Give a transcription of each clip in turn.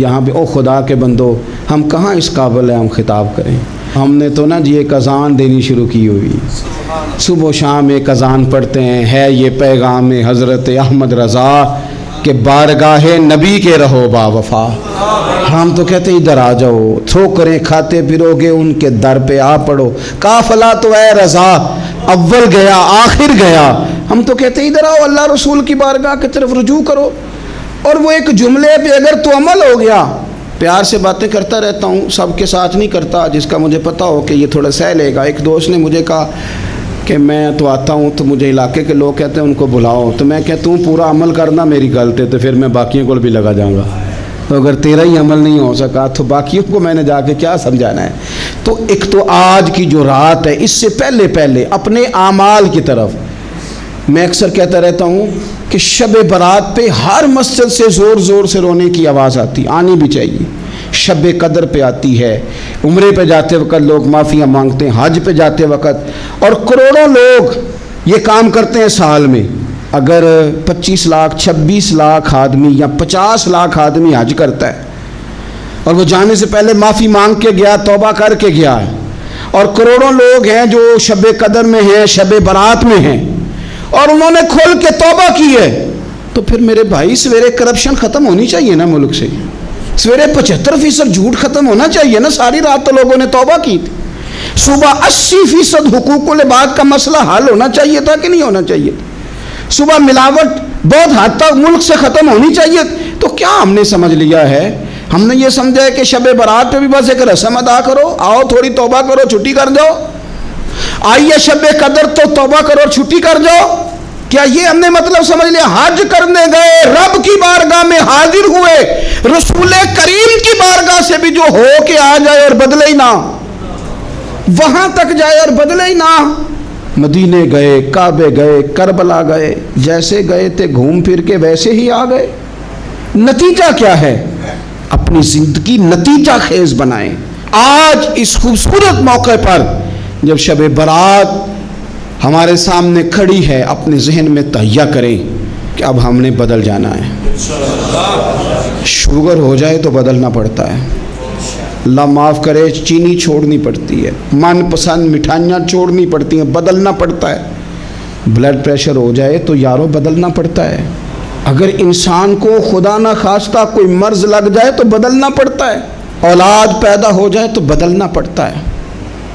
यहाँ पे ओ खुदा के बंदो, हम कहाँ इस काबिल है हम खिताब करें। हमने तो ना जी एक अज़ान देनी शुरू की हुई, सुबह शाम एक अज़ान पढ़ते हैं, है ये पैगाम हज़रत अहमद रज़ा के बारगाह नबी के रहो बावफा। हम तो कहते इधर आ जाओ, ठोकरें खाते फिरोगे उनके दर पे आ पड़ो, काफिला तो है रज़ा अव्वल गया आखिर गया। हम तो कहते इधर आओ, अल्लाह रसूल की बारगाह की तरफ रुजू करो। और वो एक जुमले पे अगर तो अमल हो गया, प्यार से बातें करता रहता हूँ, सबके साथ नहीं करता, जिसका मुझे पता हो कि ये थोड़ा सह लेगा। एक दोस्त ने मुझे कहा कि मैं तो आता हूँ तो मुझे इलाके के लोग कहते हैं उनको बुलाओ, तो मैं कहता हूँ पूरा अमल करना मेरी गलती है, तो फिर मैं बाकियों को भी लगा जाऊँगा। तो अगर तेरा ही अमल नहीं हो सका तो बाकियों को मैंने जाके क्या समझाना है। तो एक तो आज की जो रात है, इससे पहले पहले अपने आमाल की तरफ, मैं अक्सर कहता रहता हूँ कि शब बारात पे हर मस्जिद से ज़ोर ज़ोर से रोने की आवाज़ आती, आनी भी चाहिए। शब कदर पे आती है, उम्रे पे जाते वक्त लोग माफ़ियाँ मांगते हैं, हज पे जाते वक्त, और करोड़ों लोग ये काम करते हैं साल में। अगर 25 लाख 26 लाख आदमी या 50 लाख आदमी हज करता है और वो जाने से पहले माफ़ी मांग के गया, तौबा करके गया है, और करोड़ों लोग हैं जो शब कदर में हैं, शब बारात में हैं, और उन्होंने खोल के तौबा की है, तो फिर मेरे भाई सवेरे करप्शन ख़त्म होनी चाहिए ना मुल्क से। सवेरे 75% झूठ खत्म होना चाहिए ना। सारी रात तो लोगों ने तौबा की थी। सुबह 80% हुकूकुल इबाद का मसला हल होना चाहिए था कि नहीं होना चाहिए। सुबह मिलावट बहुत हद तक मुल्क से ख़त्म होनी चाहिए। तो क्या हमने समझ लिया है, हमने ये समझा है कि शब बारात पे भी बस एक रस्म अदा करो, आओ थोड़ी तौबा करो छुट्टी कर जाओ, आइए शब कदर तो तौबा करो छुट्टी कर जाओ। क्या ये हमने मतलब समझ लिया? हज करने गए, रब की बारगाह में हाजिर हुए, रसूल करीम की बारगाह से भी जो हो के आ जाए और बदले ही ना, वहां तक जाए और बदले ही ना। मदीने गए, काबे गए, करबला गए, जैसे गए थे घूम फिर के वैसे ही आ गए। नतीजा क्या है? अपनी जिंदगी नतीजा खेज बनाएं। आज इस खूबसूरत मौके पर जब शब बारात हमारे सामने खड़ी है, अपने जहन में तहैया करें कि अब हमने बदल जाना है। शुगर हो जाए तो बदलना पड़ता है, अल्लाह माफ़ करे, चीनी छोड़नी पड़ती है, मनपसंद मिठाइयाँ छोड़नी पड़ती हैं, बदलना पड़ता है। ब्लड प्रेशर हो जाए तो यारो बदलना पड़ता है। अगर इंसान को खुदा ना खास्ता कोई मर्ज लग जाए तो बदलना पड़ता है। औलाद पैदा हो जाए तो बदलना पड़ता है।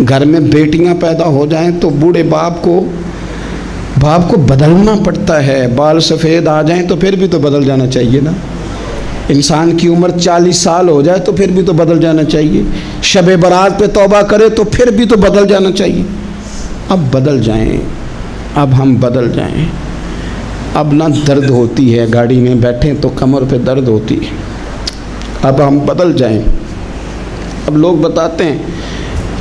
घर में बेटियां पैदा हो जाएं तो बूढ़े बाप को बदलना पड़ता है। बाल सफ़ेद आ जाएं तो फिर भी तो बदल जाना चाहिए ना। इंसान की उम्र 40 साल हो जाए तो फिर भी तो बदल जाना चाहिए। शब बारात पे तौबा करे तो फिर भी तो बदल जाना चाहिए। अब बदल जाएं, अब हम बदल जाएं। अब ना दर्द होती है, गाड़ी में बैठे तो कमर पे दर्द होती है। अब हम बदल जाएं। अब लोग बताते हैं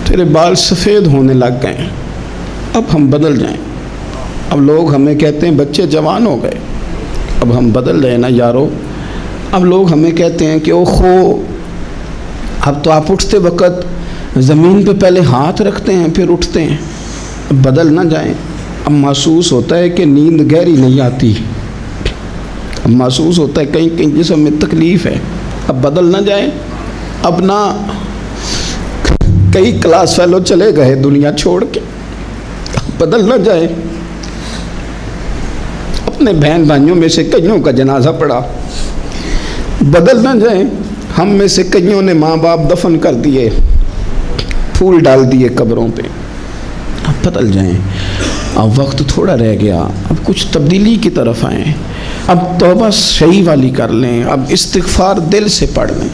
तेरे बाल सफ़ेद होने लग गए, अब हम बदल जाएं। अब लोग हमें कहते हैं बच्चे जवान हो गए, अब हम बदल रहे ना यारो। अब लोग हमें कहते हैं कि ओहो, अब तो आप उठते वक्त ज़मीन पे पहले हाथ रखते हैं फिर उठते हैं। अब बदल ना जाएं। अब महसूस होता है कि नींद गहरी नहीं आती, अब महसूस होता है कहीं कहीं जिस्म में तकलीफ़ है। अब बदल ना जाएं। अब ना कई क्लास फेलो चले गए दुनिया छोड़ के, बदल ना जाए। अपने बहन भाइयों में से कईयों का जनाजा पड़ा, बदल ना जाए। हम में से कईयों ने माँ बाप दफन कर दिए, फूल डाल दिए कब्रों पे। अब बदल जाएं। अब वक्त थोड़ा रह गया, अब कुछ तब्दीली की तरफ आएँ। अब तौबा सही वाली कर लें, अब इस्तिग़फ़ार दिल से पढ़ लें,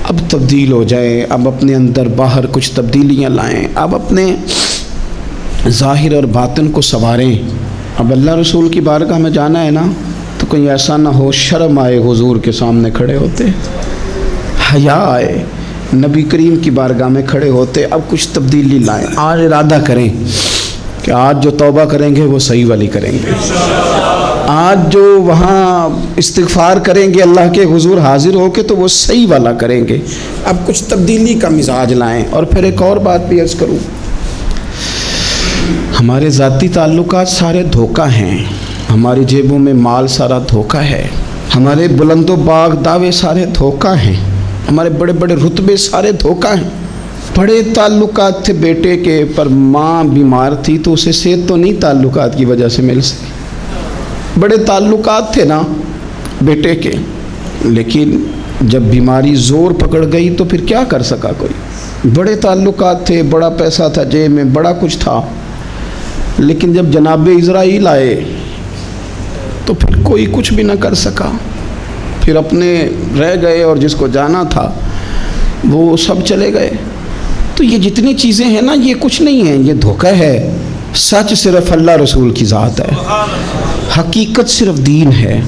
अब तब्दील हो जाए। अब अपने अंदर बाहर कुछ तब्दीलियाँ लाएं, अब अपने ज़ाहिर और बातिन को संवारें। अब अल्लाह रसूल की बारगाह में जाना है ना, तो कोई ऐसा ना हो शर्म आए हुजूर के सामने खड़े होते, हया आए नबी करीम की बारगाह में खड़े होते। अब कुछ तब्दीली लाएं। आज इरादा करें कि आज जो तौबा करेंगे वो सही वाली करेंगे। आज जो वहाँ इस्तिग़फ़ार करेंगे अल्लाह के हुजूर हाजिर होके तो वो सही वाला करेंगे। अब कुछ तब्दीली का मिजाज लाएं। और फिर एक और बात भी अर्ज़ करूँ, हमारे ज़ाती ताल्लुकात सारे धोखा हैं, हमारी जेबों में माल सारा धोखा है, हमारे बुलंदो बाग दावे सारे धोखा हैं। ہمارے بڑے بڑے رتبے سارے دھوکہ ہیں. بڑے تعلقات تھے بیٹے کے، پر ماں بیمار تھی تو اسے صحت تو نہیں تعلقات کی وجہ سے مل سکی. بڑے تعلقات تھے نا بیٹے کے، لیکن جب بیماری زور پکڑ گئی تو پھر کیا کر سکا کوئی. بڑے تعلقات تھے، بڑا پیسہ تھا جیب میں، بڑا کچھ تھا، لیکن جب جناب اسرائیل آئے تو پھر کوئی کچھ بھی نہ کر سکا. پھر اپنے رہ گئے اور جس کو جانا تھا وہ سب چلے گئے. تو یہ جتنی چیزیں ہیں نا، یہ کچھ نہیں ہیں، یہ دھوکہ ہے. سچ صرف اللہ رسول کی ذات ہے، حقیقت صرف دین ہے،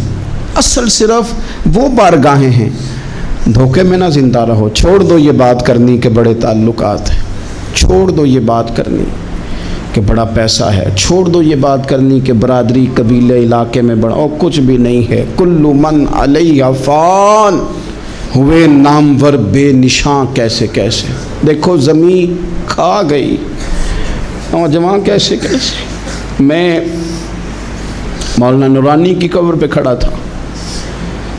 اصل صرف وہ بارگاہیں ہیں. دھوکے میں نہ زندہ رہو. چھوڑ دو یہ بات کرنی کہ بڑے تعلقات ہیں، چھوڑ دو یہ بات کرنی کہ بڑا پیسہ ہے، چھوڑ دو یہ بات کرنی کہ برادری قبیلے علاقے میں بڑا، اور کچھ بھی نہیں ہے. کل من علیہ فان، ہوئے نامور بے نشاں کیسے کیسے. دیکھو زمین کھا گئی، نوجوان کیسے کیسے. میں مولانا نورانی کی قبر پہ کھڑا تھا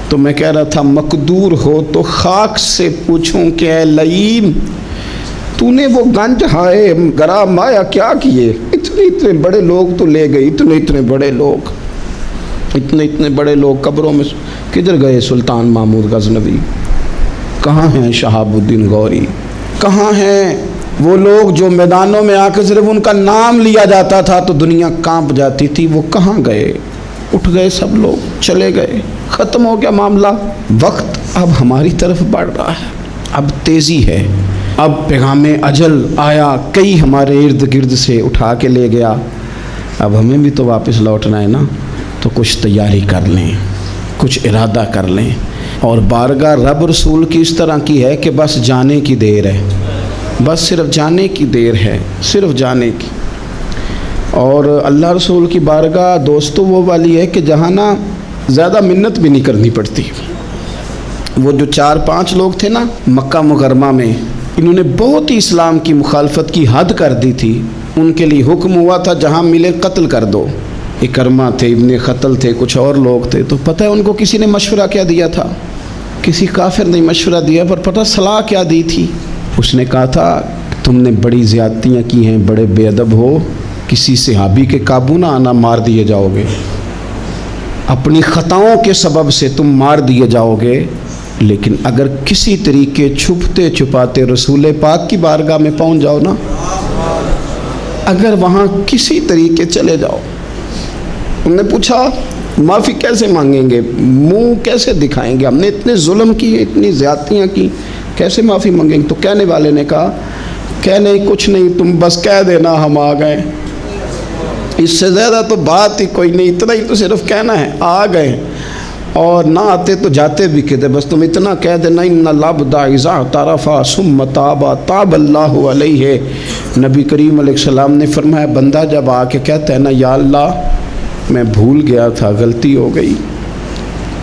تو میں کہہ رہا تھا مقدور ہو تو خاک سے پوچھوں کہ اے لئیم تو نے وہ گنج ہائے گرا مایا کیا کیے. اتنے بڑے لوگ تو لے گئی، اتنے بڑے لوگ، اتنے بڑے لوگ قبروں میں کدھر گئے. سلطان محمود غزنوی کہاں ہیں؟ شہاب الدین غوری کہاں ہیں؟ وہ لوگ جو میدانوں میں آ کے صرف ان کا نام لیا جاتا تھا تو دنیا کانپ جاتی تھی، وہ کہاں گئے؟ اٹھ گئے سب لوگ، چلے گئے، ختم ہو گیا معاملہ. وقت اب ہماری طرف بڑھ رہا ہے، اب تیزی ہے، اب پیغام اجل آیا، کئی ہمارے ارد گرد سے اٹھا کے لے گیا. اب ہمیں بھی تو واپس لوٹنا ہے نا، تو کچھ تیاری کر لیں، کچھ ارادہ کر لیں. اور بارگاہ رب رسول کی اس طرح کی ہے کہ بس جانے کی دیر ہے، بس صرف جانے کی دیر ہے، صرف جانے کی. اور اللہ رسول کی بارگاہ دوستو وہ والی ہے کہ جہاں نا زیادہ منت بھی نہیں کرنی پڑتی. وہ جو 4-5 لوگ تھے نا مکہ مکرمہ میں، انہوں نے بہت ہی اسلام کی مخالفت کی حد کر دی تھی. ان کے لیے حکم ہوا تھا جہاں ملے قتل کر دو. اکرمہ تھے، ابن خطل تھے، کچھ اور لوگ تھے. تو پتہ ہے ان کو کسی نے مشورہ کیا دیا تھا؟ کسی کافر نے مشورہ دیا، پر پتہ صلاح کیا دی تھی؟ اس نے کہا تھا تم نے بڑی زیادتیاں کی ہیں، بڑے بے ادب ہو، کسی صحابی کے قابو نہ آنا، مار دیے جاؤ گے، اپنی خطاؤں کے سبب سے تم مار دیے جاؤ گے. لیکن اگر کسی طریقے چھپتے چھپاتے رسول پاک کی بارگاہ میں پہنچ جاؤ نا، اگر وہاں کسی طریقے چلے جاؤ. انہوں نے پوچھا معافی کیسے مانگیں گے، منہ کیسے دکھائیں گے، ہم نے اتنے ظلم کیے، اتنی زیادتیاں کی، کیسے معافی مانگیں گے؟ تو کہنے والے نے کہا کہ نہیں کچھ نہیں، تم بس کہہ دینا ہم آ گئے، اس سے زیادہ تو بات ہی کوئی نہیں، اتنا ہی تو صرف کہنا ہے، آ گئے. اور نہ آتے تو جاتے بھی کہتے، بس تم اتنا کہہ دینا ان العبد اذا اعترف ثم تاب تاب اللہ علیہ. نبی کریم علیہ السلام نے فرمایا بندہ جب آ کے کہتا ہے نا یا اللہ میں بھول گیا تھا، غلطی ہو گئی،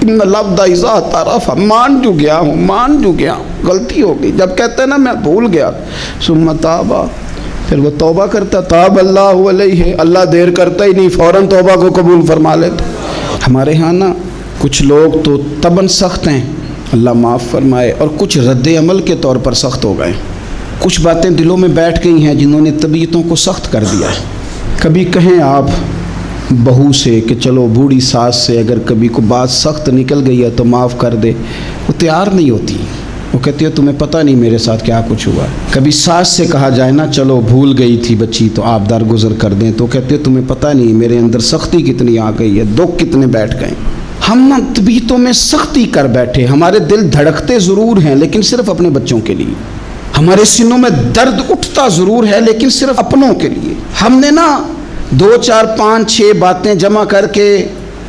ان العبد اذا اعترف، مان جو گیا ہوں، غلطی ہو گئی، جب کہتا ہے نا میں بھول گیا، ثم تاب، پھر وہ توبہ کرتا، تاب اللہ علیہ، اللہ دیر کرتا ہی نہیں، فوراً توبہ کو قبول فرما لیتا. ہمارے ہاں نا کچھ لوگ تو تباً سخت ہیں، اللہ معاف فرمائے، اور کچھ رد عمل کے طور پر سخت ہو گئے. کچھ باتیں دلوں میں بیٹھ گئی ہیں جنہوں نے طبیعتوں کو سخت کر دیا ہے. کبھی کہیں آپ بہو سے کہ چلو بوڑھی ساس سے اگر کبھی کوئی بات سخت نکل گئی ہے تو معاف کر دے، وہ تیار نہیں ہوتی، وہ کہتی ہے تمہیں پتہ نہیں میرے ساتھ کیا کچھ ہوا. کبھی ساس سے کہا جائے نا چلو بھول گئی تھی بچی تو آپ درگزر کر دیں، تو کہتے ہے تمہیں پتہ نہیں میرے اندر سختی کتنی آ گئی ہے، دکھ کتنے بیٹھ گئے. ہم نا طبیعتوں میں سختی کر بیٹھے، ہمارے دل دھڑکتے ضرور ہیں لیکن صرف اپنے بچوں کے لیے، ہمارے سینوں میں درد اٹھتا ضرور ہے لیکن صرف اپنوں کے لیے. ہم نے نا 2 4 5 6 باتیں جمع کر کے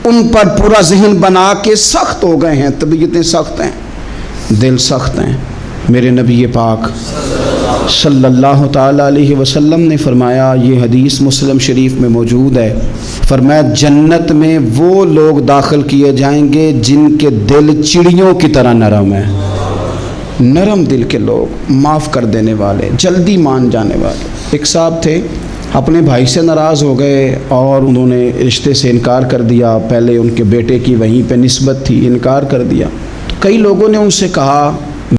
ان پر پورا ذہن بنا کے سخت ہو گئے ہیں. طبیعتیں سخت ہیں، دل سخت ہیں. میرے نبی پاک صلی اللہ تعالیٰ علیہ وسلم نے فرمایا، یہ حدیث مسلم شریف میں موجود ہے، فرمایا جنت میں وہ لوگ داخل کیے جائیں گے جن کے دل چڑیوں کی طرح نرم ہیں. نرم دل کے لوگ، معاف کر دینے والے، جلدی مان جانے والے. ایک صاحب تھے اپنے بھائی سے ناراض ہو گئے اور انہوں نے رشتے سے انکار کر دیا. پہلے ان کے بیٹے کی وہیں پہ نسبت تھی، انکار کر دیا. کئی لوگوں نے ان سے کہا